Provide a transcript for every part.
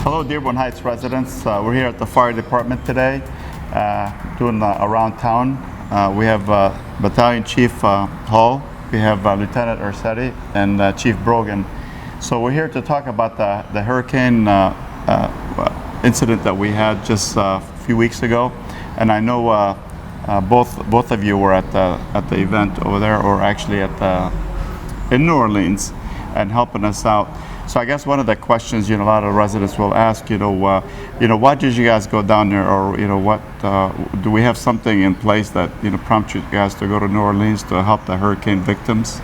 Hello, Dearborn Heights residents. We're here at the fire department today, doing around town. We have Battalion Chief Hall, we have Lieutenant Ursitti, and Chief Brogan. So we're here to talk about the hurricane incident that we had just a few weeks ago. And I know both of you were at the event over there, or actually in New Orleans, and helping us out. So I guess one of the questions, a lot of residents will ask, why did you guys go down there, or what do we have something in place that prompts you guys to go to New Orleans to help the hurricane victims?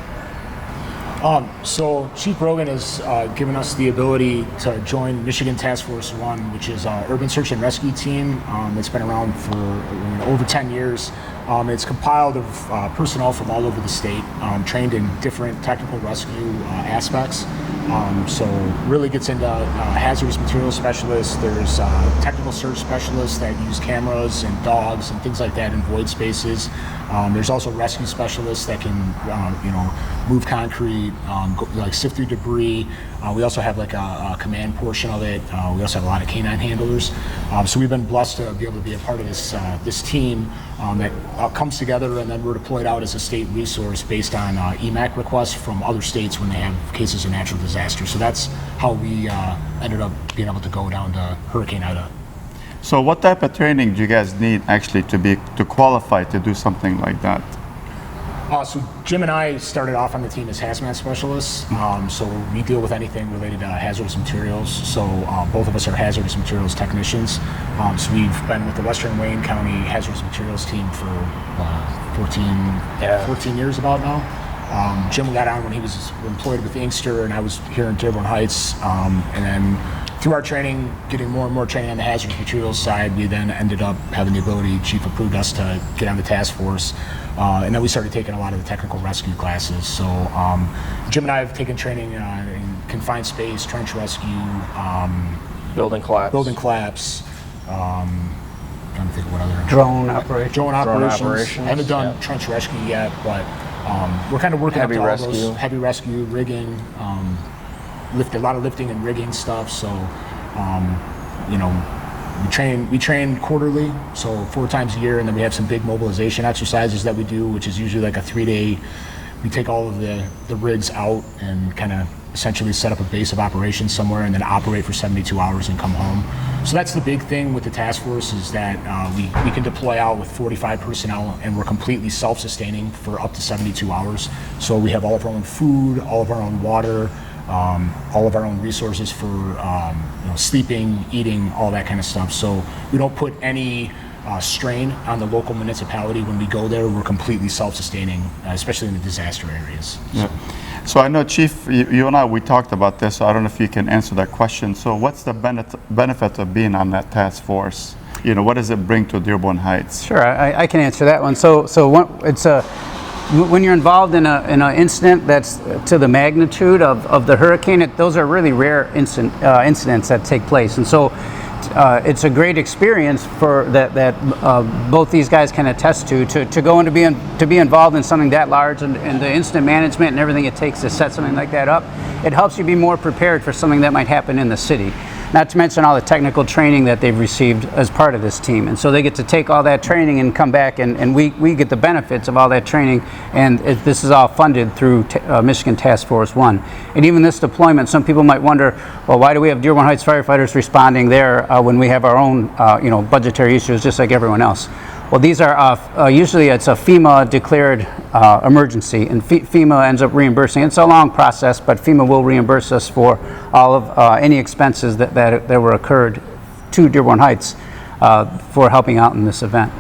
So Chief Brogan has given us the ability to join Michigan Task Force 1, which is an urban search and rescue team that's been around for over 10 years. It's compiled of personnel from all over the state, trained in different technical rescue aspects. So really gets into hazardous material specialists. There's technical search specialists that use cameras and dogs and things like that in void spaces. There's also rescue specialists that can, move concrete, sift through debris. We also have a command portion of it. We also have a lot of canine handlers. So we've been blessed to be able to be a part of this team that comes together, and then we're deployed out as a state resource based on EMAC requests from other states when they have cases of natural disaster. So that's how we ended up being able to go down to Hurricane Ida. So what type of training do you guys need actually to qualify to do something like that? So Jim and I started off on the team as hazmat specialists. So we deal with anything related to hazardous materials. So both of us are hazardous materials technicians. So we've been with the Western Wayne County hazardous materials team for 14 years about now. Jim got on when he was employed with Inkster, and I was here in Dearborn Heights. And then through our training, getting more and more training on the hazardous materials side, we then ended up having the ability, Chief approved us to get on the task force. And then we started taking a lot of the technical rescue classes. So Jim and I have taken training in confined space, trench rescue, building collapse. Trying to think of what other Drone operations. I haven't done trench rescue yet, but we're kind of working heavy up to rescue. all those heavy rescue, rigging, a lot of lifting and rigging stuff. So we train quarterly, so 4 times a year, and then we have some big mobilization exercises that we do, which is usually like a 3-day. We take all of the rigs out and kind of essentially set up a base of operations somewhere, and then operate for 72 hours and come home. So that's the big thing with the task force, is that we can deploy out with 45 personnel, and we're completely self-sustaining for up to 72 hours. So we have all of our own food, all of our own water, all of our own resources for sleeping, eating, all that kind of stuff. So we don't put any strain on the local municipality when we go there. We're completely self-sustaining, especially in the disaster areas. Yeah. So I know, Chief, you and I, we talked about this, so I don't know if you can answer that question. So what's the benefit of being on that task force? What does it bring to Dearborn Heights? Sure, I can answer that one. When you're involved in an incident that's to the magnitude of the hurricane, those are really rare incidents that take place, and so it's a great experience for that both these guys can attest to go and to be involved in something that large, and the incident management and everything it takes to set something like that up. It helps you be more prepared for something that might happen in the city. Not to mention all the technical training that they've received as part of this team. And so they get to take all that training and come back, and we get the benefits of all that training. And this is all funded through Michigan Task Force 1. And even this deployment, some people might wonder, well, why do we have Dearborn Heights firefighters responding there when we have our own budgetary issues just like everyone else? Well, these are usually it's a FEMA declared emergency, and FEMA ends up reimbursing. It's a long process, but FEMA will reimburse us for all of any expenses that were occurred to Dearborn Heights for helping out in this event.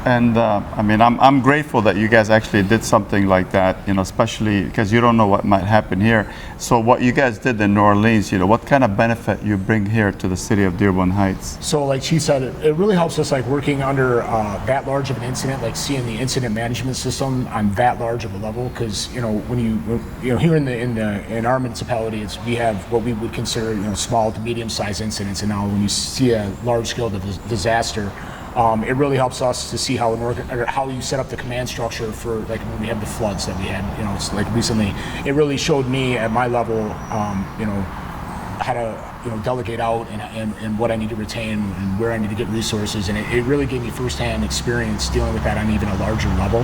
And I'm grateful that you guys actually did something like that, especially because you don't know what might happen here. So what you guys did in New Orleans, what kind of benefit you bring here to the city of Dearborn Heights? So like she said, it really helps us working under that large of an incident, seeing the incident management system on that large of a level. Because when you here in our municipality, we have what we would consider small to medium-sized incidents, and now when you see a large-scale disaster. It really helps us to see how you set up the command structure for when we had the floods that we had. It's recently. It really showed me at my level, how to delegate out and what I need to retain and where I need to get resources, and it really gave me firsthand experience dealing with that on even a larger level.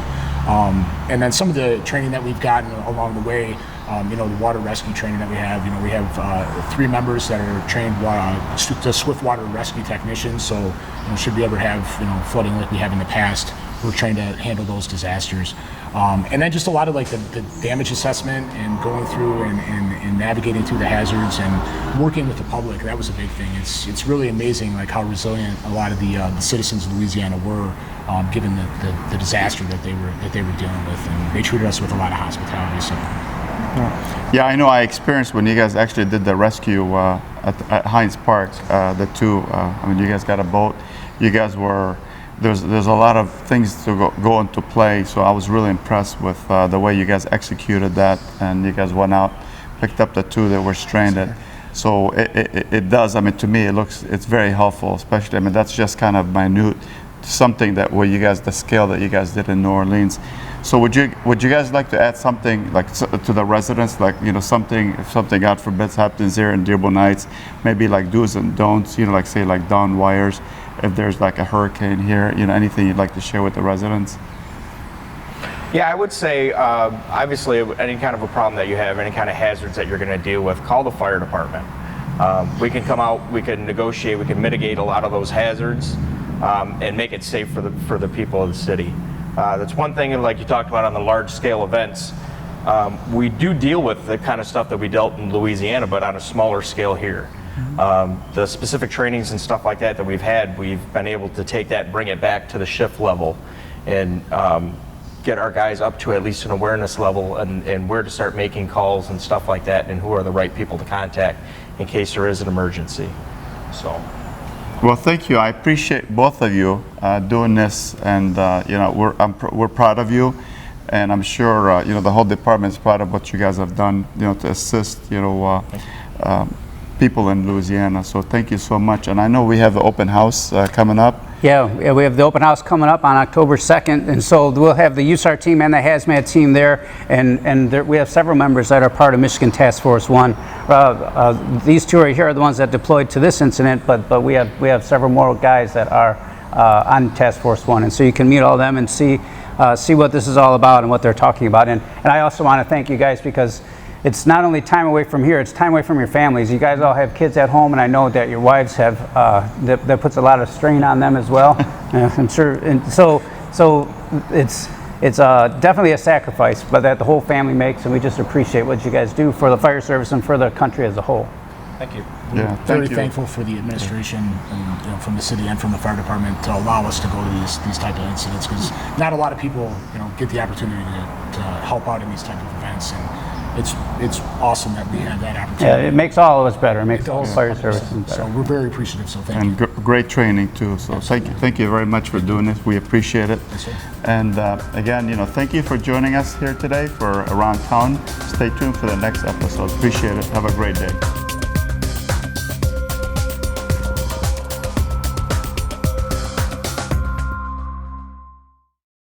And then some of the training that we've gotten along the way, the water rescue training that we have 3 members that are trained the swift water rescue technicians. So should we ever have flooding like we have in the past, we're trained to handle those disasters. And then just a lot of like the damage assessment and going through and navigating through the hazards and working with the public. That was a big thing. It's really amazing like how resilient a lot of the citizens of Louisiana were, given the disaster that they were dealing with, and they treated us with a lot of hospitality. So. Yeah, I know. I experienced when you guys actually did the rescue at Hines Park. The 2. I mean, you guys got a boat. You guys were. There's a lot of things to go into play, so I was really impressed with the way you guys executed that, and you guys went out, picked up the 2 that were stranded. So it does. I mean, to me, it's very helpful, especially. I mean, that's just kind of minute, something that where you guys the scale that you guys did in New Orleans. So would you guys like to add something like to the residents, like something if something God forbid happens here in Dearborn Heights, maybe like do's and don'ts, like say like down wires. If there's like a hurricane here, anything you'd like to share with the residents? Yeah, I would say, obviously, any kind of a problem that you have, any kind of hazards that you're going to deal with, call the fire department. We can come out, we can negotiate, we can mitigate a lot of those hazards, and make it safe for the people of the city. That's one thing, like you talked about on the large-scale events. We do deal with the kind of stuff that we dealt in Louisiana, but on a smaller scale here. The specific trainings and stuff like that we've had, we've been able to take that and bring it back to the shift level and get our guys up to at least an awareness level and where to start making calls and stuff like that, and who are the right people to contact in case there is an emergency. So. Well, thank you. I appreciate both of you doing this, and we're proud of you, and I'm sure the whole department is proud of what you guys have done, to assist people in Louisiana. So thank you so much. And I know we have the open house coming up. Yeah, we have the open house coming up on October 2nd, and so we'll have the USAR team and the hazmat team there, and we have several members that are part of Michigan Task Force 1. These 2 right here are the ones that deployed to this incident, but we have several more guys that are on Task Force 1, and so you can meet all of them and see what this is all about and what they're talking about. And I also want to thank you guys, because it's not only time away from here, it's time away from your families. You guys all have kids at home, and I know that your wives have, that puts a lot of strain on them as well. I'm sure, and so it's definitely a sacrifice, but that the whole family makes, and we just appreciate what you guys do for the fire service and for the country as a whole. Thank you. Yeah, Very thankful for the administration and from the city and from the fire department to allow us to go to these type of incidents, because not a lot of people get the opportunity to help out in these type of events, and it's awesome that we have that opportunity. Yeah, it makes all of us better. It makes the whole fire service better. So we're very appreciative. So thank you. And great training too. So thank you very much for doing this. We appreciate it. Yes, sir. And again, thank you for joining us here today for Around Town. Stay tuned for the next episode. Appreciate it. Have a great day.